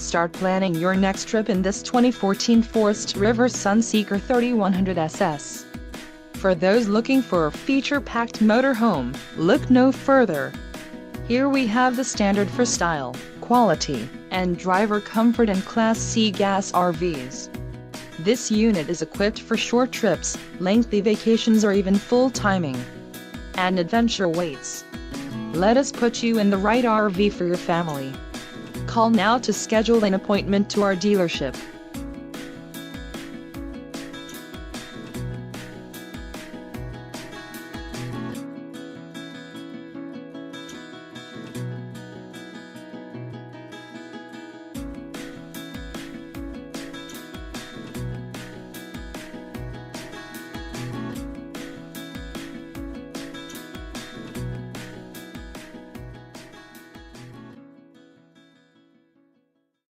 Start planning your next trip in this 2014 Forest River Sunseeker 3100SS. For those looking for a feature-packed motorhome, look no further. Here we have the standard for style, quality, and driver comfort in Class C gas RVs. This unit is equipped for short trips, lengthy vacations, or even full timing. An adventure waits. Let us put you in the right RV for your family. Call now to schedule an appointment to our dealership.